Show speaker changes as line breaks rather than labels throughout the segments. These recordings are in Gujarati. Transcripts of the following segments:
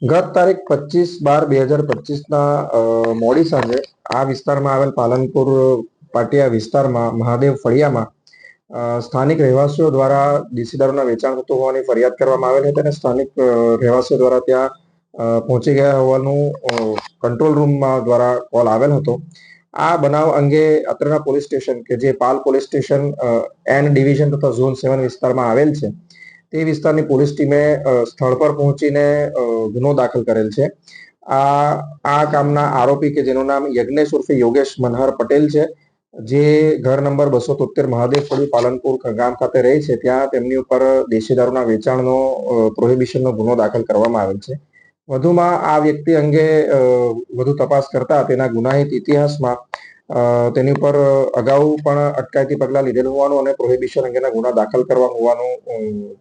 ગત તારીખ 25/12/2025ના મોડી સાંજે આ વિસ્તારમાં આવેલ પાલનપુર પાટિયા વિસ્તારમાં મહાદેવ ફળિયામાં સ્થાનિક રહેવાસીઓ દ્વારા દેશી દારૂના વેચાણ થતું હોવાની ફરિયાદ કરવામાં આવેલ હતી અને સ્થાનિક રહેવાસીઓ દ્વારા ત્યાં પહોંચી ગયા હોવાનું કંટ્રોલ રૂમમાં દ્વારા કોલ આવેલ હતો. આ બનાવ અંગે અત્રેના પોલીસ સ્ટેશન કે જે પાલ પોલીસ સ્ટેશન એન ડિવિઝન તથા ઝોન 7 વિસ્તારમાં આવેલ છે તે વિસ્તારની પોલીસ ટીમે સ્થળ પર પહોંચીને ગુનો દાખલ કરેલ છે. આ કામના આરોપી કે જેનું નામ યજ્ઞેશ ઉર્ફે યોગેશ મનહર પટેલ છે, જે ઘર નંબર 273 મહાદેવ ફળી પાલનપુર ગામ ખાતે રહે છે, ત્યાં તેમની ઉપર દેશી દારૂના વેચાણનો પ્રોહિબિશનનો ગુનો દાખલ કરવામાં આવેલ છે. વધુમાં આ વ્યક્તિ અંગે વધુ તપાસ કરતા તેના ગુનાહિત ઇતિહાસમાં તેની ઉપર અગાઉ પણ અટકાયતી પગલાં લીધેલ હોવાનું અને પ્રોહિબિશન અંગેના ગુના દાખલ કરવા હોવાનું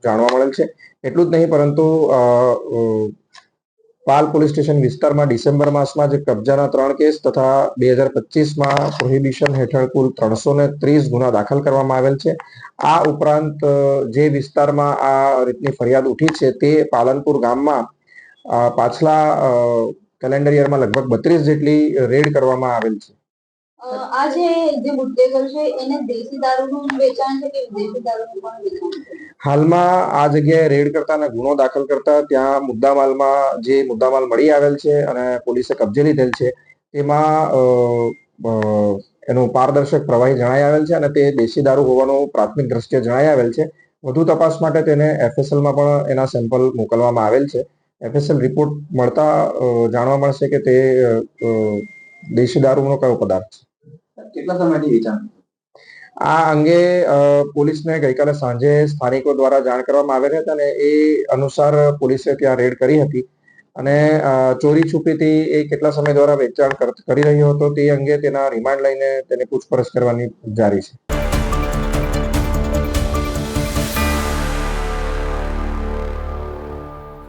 જાણવા મળેલ છે. એટલું જ નહીં પરંતુ પાલ પોલીસ સ્ટેશન વિસ્તારમાં ડિસેમ્બર માસમાં જે કબજાના 3 કેસ તથા 2025માં પ્રોહિબિશન હેઠળ કુલ 330 ગુના દાખલ કરવામાં આવેલ છે. આ ઉપરાંત જે વિસ્તારમાં આ રીતની ફરિયાદ ઉઠી છે તે પાલનપુર ગામમાં પાછલા કેલેન્ડર યરમાં લગભગ 32 જેટલી રેડ કરવામાં આવેલ છે.
આ જે મુદ્દેગર છે એને દેશી દારૂનું વેચાણ છે કે વિદેશી દારૂનું પણ વેચાણ છે?
હાલમાં આ જગ્યાએ રેડ કરતા અને ગુનો દાખલ કરતા ત્યાં મુદ્દામાલ મળી આવેલ છે અને પોલીસે કબજે લીધેલ છે તેમાં એનું પારદર્શક પ્રવાહી જણાઈ આવેલ છે અને તે દેશી દારૂ હોવાનું પ્રાથમિક દ્રષ્ટિએ જણાઈ આવેલ છે. વધુ તપાસ માટે તેને FSLમાં પણ એના સેમ્પલ મોકલવામાં આવેલ છે. FSL રિપોર્ટ મળતા જાણવા મળશે કે તે દેશી દારૂનો કયો પદાર્થ છે.
કેટલા સમયથી વેચાણ?
આ અંગે પોલીસને ગઈકાલે સાંજે સ્થાનિકો દ્વારા જાણ કરવામાં આવેલ હતી અને એ અનુસાર પોલીસે ત્યાં રેડ કરી હતી અને ચોરી છુપીથી એ કેટલા સમય દ્વારા વેચાણ કરી રહ્યો હતો તે અંગે તેના રિમાન્ડ લઈને તેની પૂછપરછ કરવાની જારી છે.